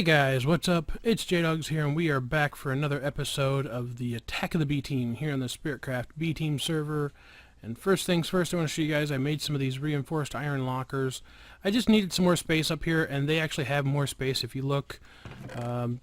Hey guys, what's up? It's JDawgs here, and we are back for another episode of the Attack of the B-Team here on the Spiritcraft B-Team server. And first things first, I want to show you guys I made some of these reinforced iron lockers. I just needed some more space up here, and they actually have more space. If you look,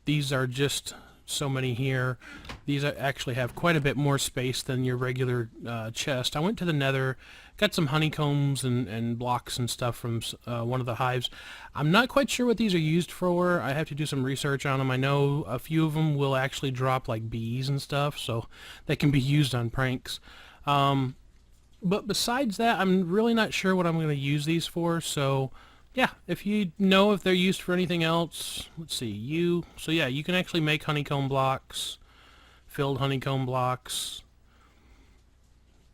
these are just so many here. These actually have quite a bit more space than your regular chest. I went to the nether, got some honeycombs and blocks and stuff from one of the hives. I'm not quite sure what these are used for. I have to do some research on them. I know a few of them will actually drop like bees and stuff, so they can be used on pranks. But besides that, I'm really not sure what I'm going to use these for, so yeah, if you know if they're used for anything else, let's see, so yeah, you can actually make honeycomb blocks, filled honeycomb blocks.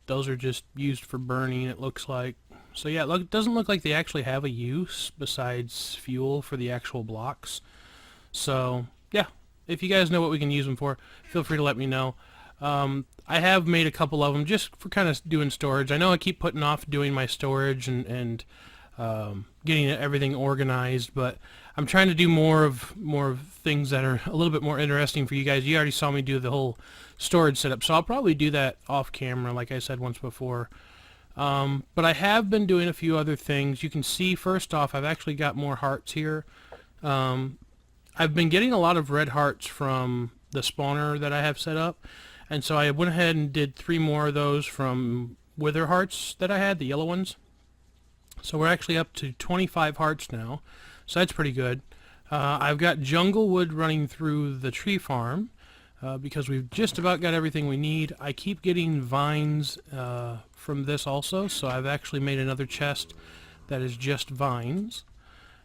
Those are just used for burning, it looks like. So yeah, it doesn't look like they actually have a use besides fuel for the actual blocks. So yeah, if you guys know what we can use them for, feel free to let me know. I have made a couple of them just for kind of doing storage. I know I keep putting off doing my storage and getting everything organized, but I'm trying to do more of things that are a little bit more interesting for you guys. You already saw me do the whole storage setup, so I'll probably do that off camera, like I said once before. But I have been doing a few other things. You can see, first off, I've actually got more hearts here. I've been getting a lot of red hearts from the spawner that I have set up, and so I went ahead and did 3 more of those from wither hearts that I had, the yellow ones. So we're actually up to 25 hearts now, so that's pretty good. I've got jungle wood running through the tree farm because we've just about got everything we need. I keep getting vines from this also, so I've actually made another chest that is just vines.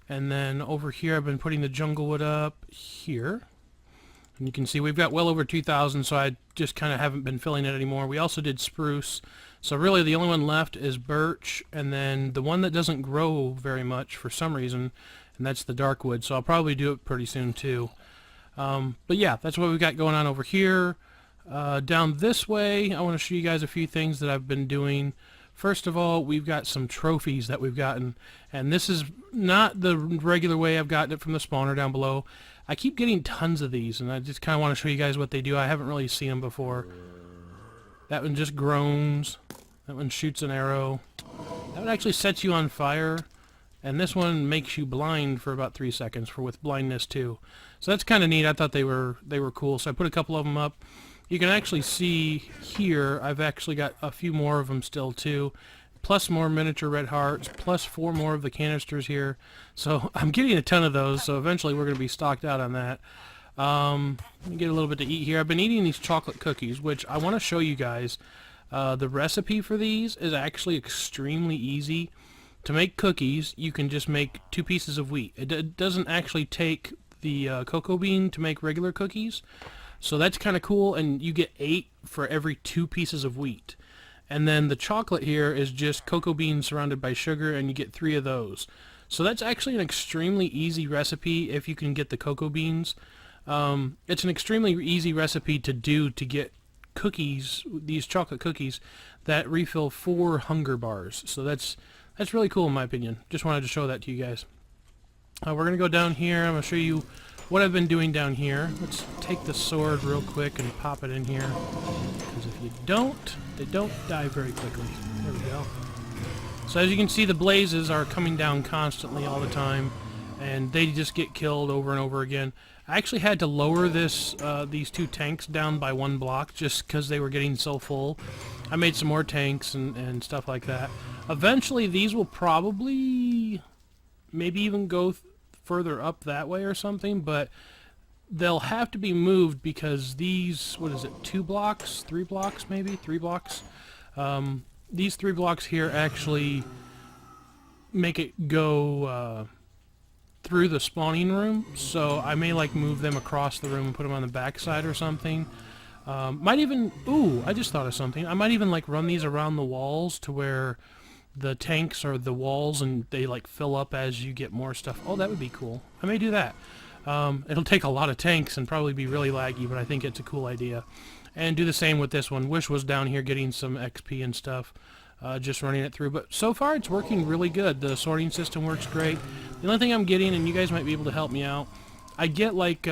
And then over here I've been putting the jungle wood up here. And you can see we've got well over 2,000, so I just kind of haven't been filling it anymore. We also did spruce. So really the only one left is birch, and then the one that doesn't grow very much for some reason, and that's the dark wood, so I'll probably do it pretty soon too. But yeah, that's what we've got going on over here. Down this way, I want to show you guys a few things that I've been doing. First of all, we've got some trophies that we've gotten, and this is not the regular way I've gotten it from the spawner down below. I keep getting tons of these, and I just kind of want to show you guys what they do. I haven't really seen them before. That one just groans. That one shoots an arrow. That one actually sets you on fire. And this one makes you blind for about 3 seconds with blindness too. So that's kind of neat. I thought they were cool. So I put a couple of them up. You can actually see here I've actually got a few more of them still too. Plus more miniature red hearts. Plus 4 more of the canisters here. So I'm getting a ton of those. So eventually we're going to be stocked out on that. Let me get a little bit to eat here. I've been eating these chocolate cookies, which I want to show you guys. The recipe for these is actually extremely easy. To make cookies, you can just make 2 pieces of wheat. It doesn't actually take the cocoa bean to make regular cookies, so that's kind of cool, and you get 8 for every 2 pieces of wheat. And then the chocolate here is just cocoa beans surrounded by sugar, and you get 3 of those. So that's actually an extremely easy recipe if you can get the cocoa beans. It's an extremely easy recipe to do to get cookies, these chocolate cookies, that refill 4 hunger bars. So that's really cool in my opinion. Just wanted to show that to you guys. We're going to go down here. I'm going to show you what I've been doing down here. Let's take the sword real quick and pop it in here. Because if you don't, they don't die very quickly. There we go. So as you can see, the blazes are coming down constantly all the time, and they just get killed over and over again. I actually had to lower these 2 tanks down by 1 block just because they were getting so full. I made some more tanks and stuff like that. Eventually these will probably maybe even go further up that way or something, but they'll have to be moved because these, what is it, 2 blocks? 3 blocks maybe? 3 blocks? These 3 blocks here actually make it go through the spawning room, so I may like move them across the room and put them on the back side or something. Might even, ooh, I just thought of something. I might even like run these around the walls to where the tanks are the walls and they like fill up as you get more stuff. Oh, that would be cool. I may do that. It'll take a lot of tanks and probably be really laggy, but I think it's a cool idea. And do the same with this one. Wish was down here getting some XP and stuff. Just running it through, but so far it's working really good. The sorting system works great. The only thing I'm getting, and you guys might be able to help me out, I get like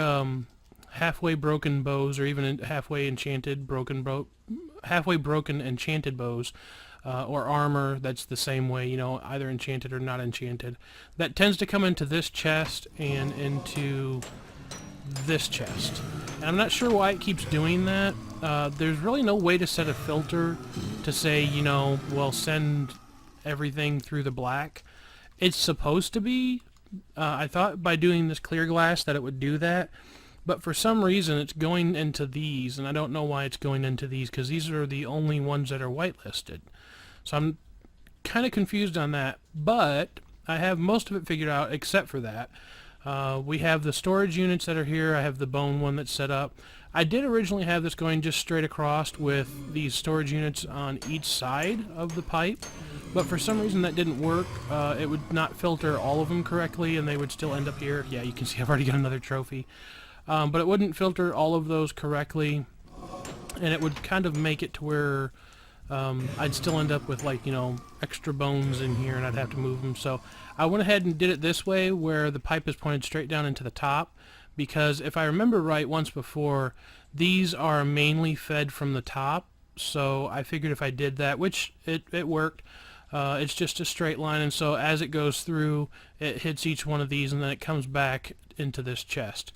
halfway broken bows, or even halfway enchanted halfway broken enchanted bows, or armor that's the same way, you know, either enchanted or not enchanted. That tends to come into this chest and into this chest. And I'm not sure why it keeps doing that. There's really no way to set a filter to say, you know, well, send everything through the black. It's supposed to be. I thought by doing this clear glass that it would do that, but for some reason it's going into these, and I don't know why it's going into these, because these are the only ones that are whitelisted. So I'm kind of confused on that, but I have most of it figured out except for that. We have the storage units that are here. I have the bone one that's set up. I did originally have this going just straight across with these storage units on each side of the pipe, but for some reason that didn't work. It would not filter all of them correctly, and they would still end up here. Yeah, you can see I've already got another trophy. But it wouldn't filter all of those correctly, and it would kind of make it to where I'd still end up with, like, you know, extra bones in here, and I'd have to move them. So I went ahead and did it this way, where the pipe is pointed straight down into the top, because if I remember right, once before, these are mainly fed from the top. So I figured if I did that, which it worked, it's just a straight line, and so as it goes through, it hits each one of these, and then it comes back into this chest.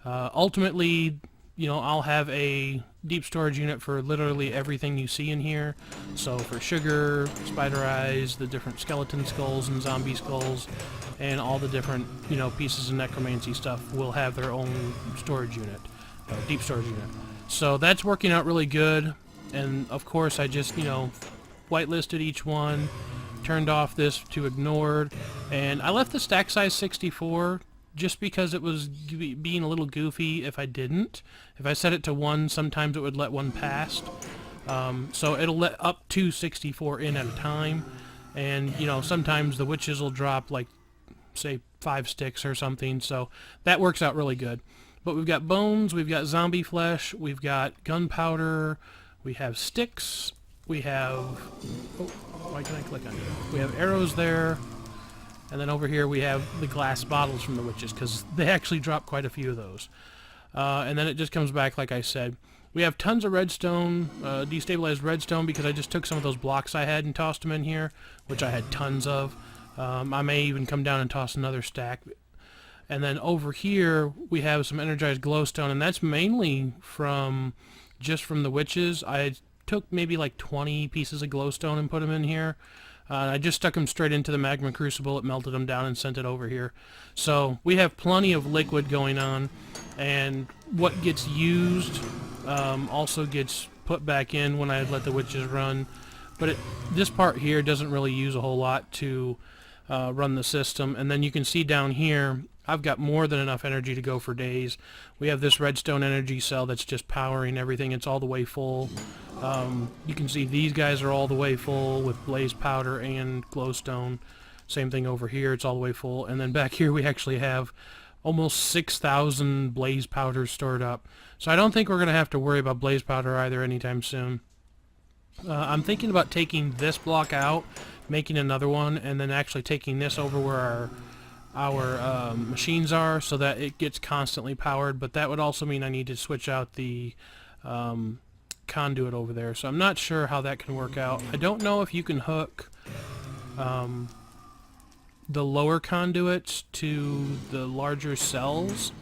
Ultimately, you know, I'll have a deep storage unit for literally everything you see in here. So for sugar, spider eyes, the different skeleton skulls and zombie skulls, and all the different, you know, pieces of necromancy stuff will have their own storage unit, deep storage unit. So that's working out really good. And of course I just, you know, whitelisted each one, turned off this to ignored, and I left the stack size 64 just because it was being a little goofy if I didn't. If I set it to 1, sometimes it would let one past. So it'll let up to 64 in at a time. And, you know, sometimes the witches will drop, like, say, 5 sticks or something. So that works out really good. But we've got bones, we've got zombie flesh, we've got gunpowder, we have sticks, we have... Oh, why can't I click on it? We have arrows there. And then over here we have the glass bottles from the witches, because they actually drop quite a few of those. And then it just comes back, like I said. We have tons of redstone, destabilized redstone, because I just took some of those blocks I had and tossed them in here, which I had tons of. I may even come down and toss another stack. And then over here we have some energized glowstone, and that's mainly just from the witches. I took maybe like 20 pieces of glowstone and put them in here. I just stuck them straight into the magma crucible. It melted them down and sent it over here. So we have plenty of liquid going on, and what gets used also gets put back in when I let the witches run. But this part here doesn't really use a whole lot to run the system. And then you can see down here, I've got more than enough energy to go for days. We have this redstone energy cell that's just powering everything. It's all the way full. You can see these guys are all the way full with blaze powder and glowstone. Same thing over here, it's all the way full. And then back here we actually have almost 6,000 blaze powders stored up. So I don't think we're going to have to worry about blaze powder either anytime soon. I'm thinking about taking this block out, making another one, and then actually taking this over where our machines are, so that it gets constantly powered. But that would also mean I need to switch out the conduit over there, so I'm not sure how that can work out. I don't know if you can hook the lower conduits to the larger cells.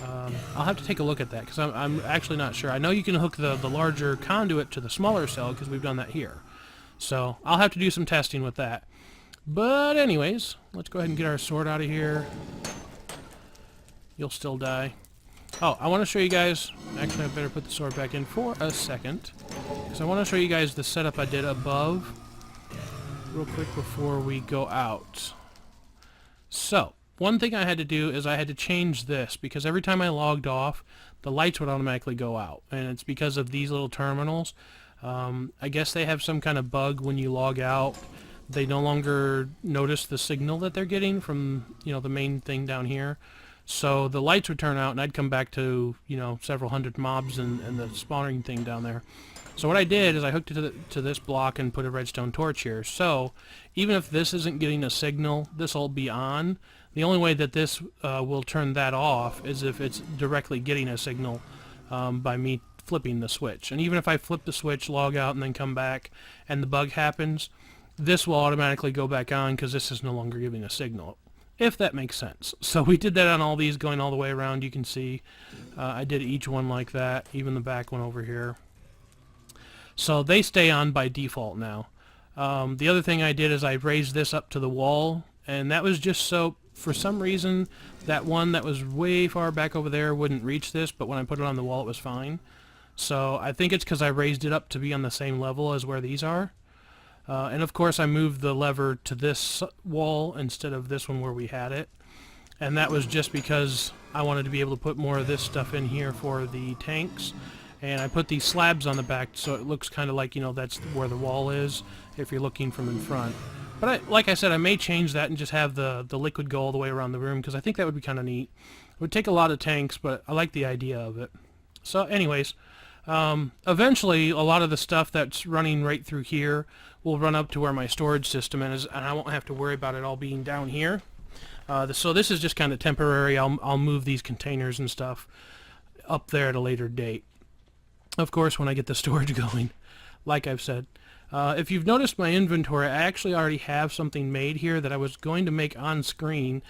I'll have to take a look at that, because I'm actually not sure. I know you can hook the larger conduit to the smaller cell, because we've done that here. So I'll have to do some testing with that. But anyways, let's go ahead and get our sword out of here. You'll still die. Oh, I want to show you guys... Actually, I better put the sword back in for a second, because I want to show you guys the setup I did above real quick before we go out. So, one thing I had to do is I had to change this, because every time I logged off, the lights would automatically go out, and it's because of these little terminals. I guess they have some kind of bug when you log out. They no longer notice the signal that they're getting from, you know, the main thing down here. So the lights would turn out, and I'd come back to, you know, several hundred mobs and the spawning thing down there. So what I did is I hooked it to this block and put a redstone torch here. So even if this isn't getting a signal, this will be on. The only way that this will turn that off is if it's directly getting a signal by me flipping the switch. And even if I flip the switch, log out, and then come back, and the bug happens, this will automatically go back on because this is no longer giving a signal, if that makes sense. So we did that on all these going all the way around. You can see I did each one like that, even the back one over here. So they stay on by default now. The other thing I did is I raised this up to the wall, and that was just so, for some reason, that one that was way far back over there wouldn't reach this, but when I put it on the wall it was fine. So I think it's because I raised it up to be on the same level as where these are. And of course I moved the lever to this wall instead of this one where we had it. And that was just because I wanted to be able to put more of this stuff in here for the tanks. And I put these slabs on the back so it looks kind of like, you know, that's where the wall is if you're looking from in front. But like I said, I may change that and just have the liquid go all the way around the room, because I think that would be kind of neat. It would take a lot of tanks, but I like the idea of it. So anyways, eventually a lot of the stuff that's running right through here will run up to where my storage system is, and I won't have to worry about it all being down here. So this is just kind of temporary. I'll move these containers and stuff up there at a later date. Of course, when I get the storage going, like I've said. If you've noticed my inventory, I actually already have something made here that I was going to make on screen,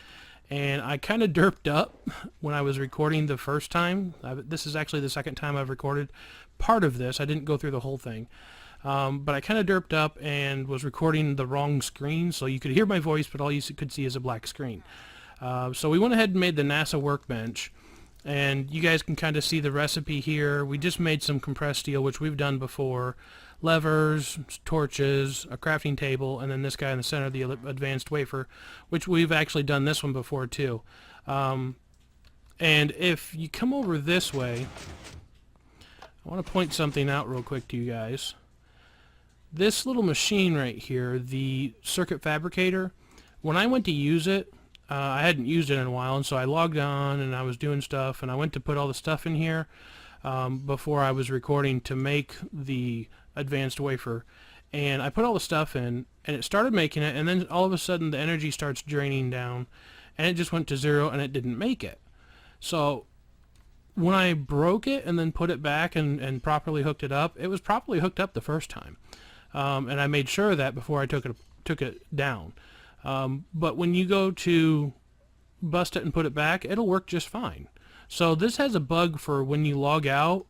and I kind of derped up when I was recording the first time. This is actually the second time I've recorded part of this. I didn't go through the whole thing. But I kind of derped up and was recording the wrong screen, so you could hear my voice, but all you could see is a black screen. So we went ahead and made the NASA workbench, and you guys can kind of see the recipe here. We just made some compressed steel, which we've done before. Levers, torches, a crafting table, and then this guy in the center, the advanced wafer, which we've actually done this one before too. And if you come over this way, I want to point something out real quick to you guys. This little machine right here, the circuit fabricator, when I went to use it, I hadn't used it in a while, and so I logged on and I was doing stuff, and I went to put all the stuff in here before I was recording to make the advanced wafer, and I put all the stuff in, and it started making it, and then all of a sudden the energy starts draining down, and it just went to 0, and it didn't make it. So when I broke it and then put it back and properly hooked it up, it was properly hooked up the first time, and I made sure of that before I took it down. But when you go to bust it and put it back, it'll work just fine. So this has a bug for when you log out,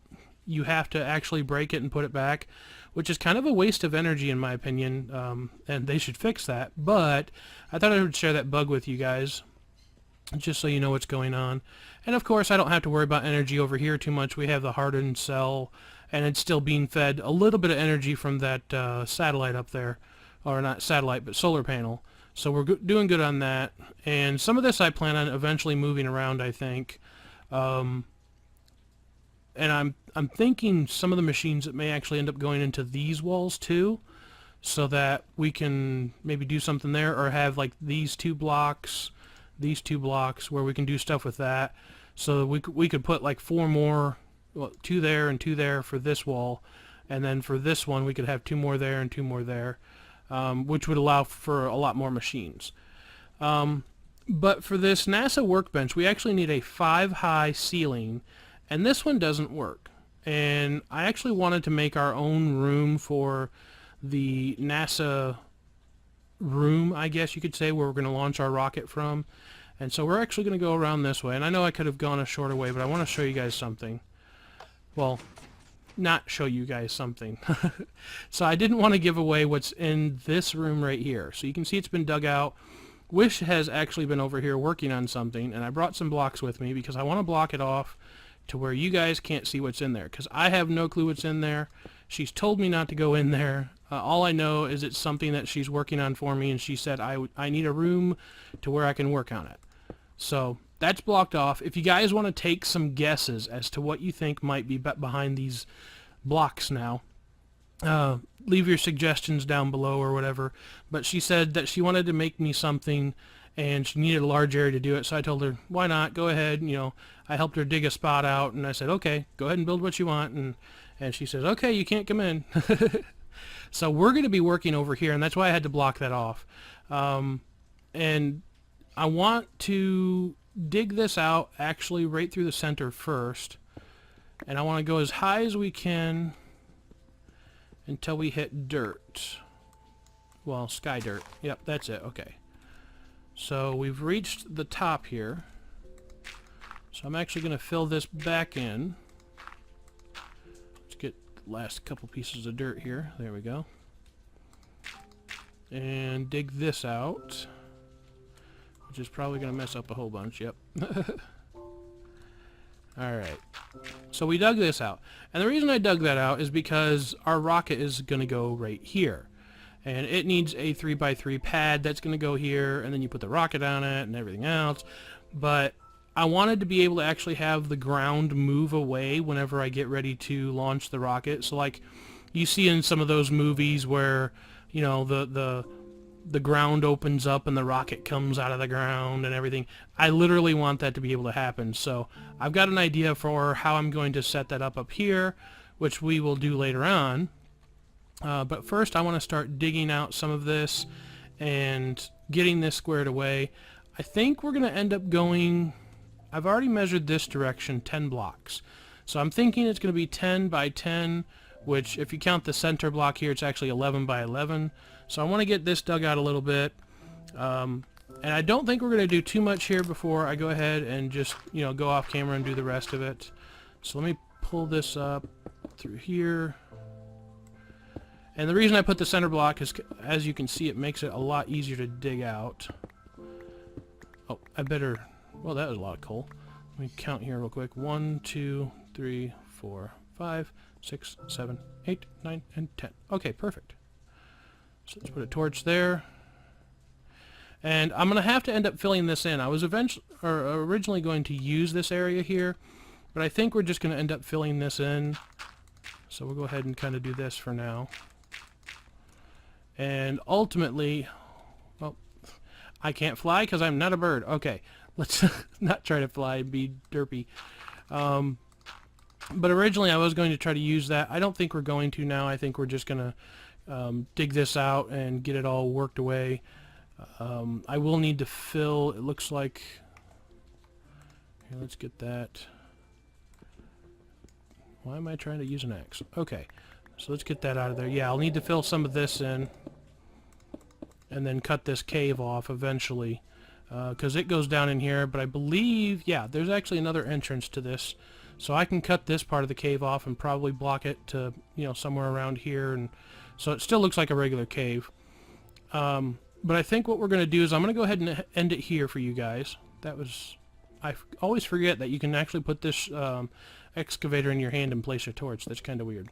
you have to actually break it and put it back, which is kind of a waste of energy in my opinion, and they should fix that. But I thought I would share that bug with you guys, just so you know what's going on. And of course I don't have to worry about energy over here too much. We have the hardened cell, and it's still being fed a little bit of energy from that satellite up there, or not satellite, but solar panel. So we're doing good on that. And some of this I plan on eventually moving around, I think. And I'm thinking some of the machines that may actually end up going into these walls too, so that we can maybe do something there, or have like these two blocks where we can do stuff with that. So we could put like 4 more, well, 2 there and 2 there for this wall, and then for this one we could have 2 more there and 2 more there, which would allow for a lot more machines. But for this NASA workbench, we actually need a 5-high ceiling, and this one doesn't work. And I actually wanted to make our own room for the NASA room, I guess you could say, where we're going to launch our rocket from. And so we're actually going to go around this way. And I know I could have gone a shorter way, but I want to show you guys something. Well, not show you guys something. So I didn't want to give away what's in this room right here. So you can see it's been dug out. Wish has actually been over here working on something, and I brought some blocks with me because I want to block it off to where you guys can't see what's in there, because I have no clue what's in there. She's told me not to go in there. All I know is it's something that she's working on for me, and she said I need a room to where I can work on it. So that's blocked off. If you guys want to take some guesses as to what you think might be behind these blocks now, leave your suggestions down below or whatever. But she said that she wanted to make me something, and she needed a large area to do it, so I told her, why not, go ahead. You know, I helped her dig a spot out, and I said, okay, go ahead and build what you want. And she says, okay, you can't come in. So we're going to be working over here, and that's why I had to block that off. And I want to dig this out actually right through the center first, and I want to go as high as we can until we hit dirt. Well, sky dirt. Yep, that's it. Okay. So we've reached the top here. So I'm actually going to fill this back in. Let's get the last couple pieces of dirt here. There we go. And dig this out, which is probably going to mess up a whole bunch. Yep. Alright. So we dug this out. And the reason I dug that out is because our rocket is going to go right here. And it needs a 3x3 pad that's going to go here, and then you put the rocket on it and everything else. But I wanted to be able to actually have the ground move away whenever I get ready to launch the rocket. So like you see in some of those movies where, you know, the ground opens up and the rocket comes out of the ground and everything. I literally want that to be able to happen. So I've got an idea for how I'm going to set that up here, which we will do later on. But first I want to start digging out some of this and getting this squared away. I think we're going to end up going... I've already measured this direction 10 blocks. So I'm thinking it's going to be 10 by 10, which if you count the center block here, it's actually 11 by 11. So I want to get this dug out a little bit. And I don't think we're going to do too much here before I go ahead and just, you know, go off camera and do the rest of it. So let me pull this up through here. And the reason I put the center block is, as you can see, it makes it a lot easier to dig out. Oh, I better... Well, that was a lot of coal. Let me count here real quick. 1, 2, 3, 4, 5, 6, 7, 8, 9, and 10. Okay, perfect. So let's put a torch there. And I'm going to have to end up filling this in. I was originally going to use this area here, but I think we're just going to end up filling this in. So we'll go ahead and kind of do this for now. And ultimately, well, I can't fly because I'm not a bird. Okay, let's not try to fly and be derpy. But originally I was going to try to use that. I don't think we're going to now. I think we're just going to dig this out and get it all worked away. I will need to fill, it looks like... Here, let's get that. Why am I trying to use an axe? Okay, so let's get that out of there. Yeah, I'll need to fill some of this in and then cut this cave off eventually, because it goes down in here, but I believe, yeah, there's actually another entrance to this, so I can cut this part of the cave off and probably block it to, you know, somewhere around here, and so it still looks like a regular cave. But I think what we're going to do is I'm going to go ahead and end it here for you guys. That was... I always forget that you can actually put this excavator in your hand and place your torch. That's kind of weird.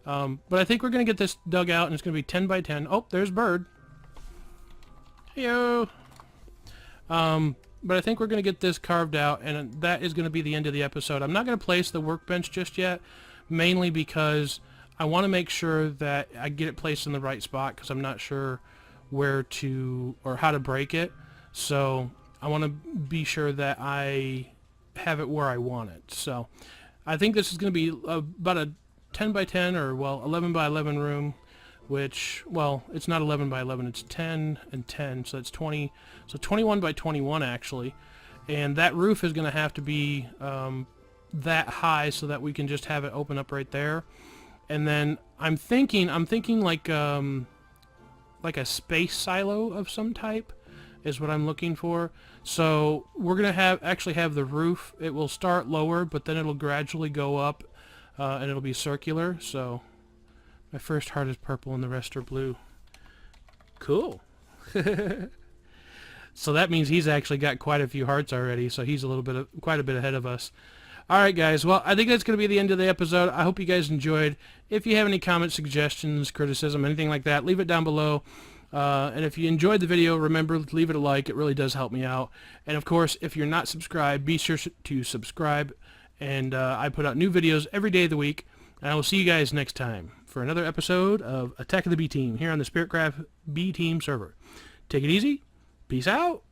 But I think we're going to get this dug out, and it's going to be 10 by 10. Oh, there's Bird. Heyo. But I think we're going to get this carved out, and that is going to be the end of the episode. I'm not going to place the workbench just yet, mainly because I want to make sure that I get it placed in the right spot, because I'm not sure where to, or how to break it. So I want to be sure that I have it where I want it. So I think this is going to be about a 10 by 10, or, well, 11 by 11 room, which, well, it's not 11 by 11, it's 10 and 10, so that's 20, so 21 by 21 actually. And that roof is going to have to be that high so that we can just have it open up right there. And then I'm thinking like a space silo of some type is what I'm looking for. So we're going to actually have the roof. It will start lower, but then it'll gradually go up, and it'll be circular. So my first heart is purple and the rest are blue. Cool. So that means he's actually got quite a few hearts already, so he's quite a bit ahead of us. Alright guys, well, I think that's going to be the end of the episode. I hope you guys enjoyed. If you have any comments, suggestions, criticism, anything like that, leave it down below. And if you enjoyed the video, remember, leave it a like. It really does help me out. And of course, if you're not subscribed, be sure to subscribe. And I put out new videos every day of the week. And I will see you guys next time for another episode of Attack of the B-Team here on the Spiritcraft B-Team server. Take it easy. Peace out.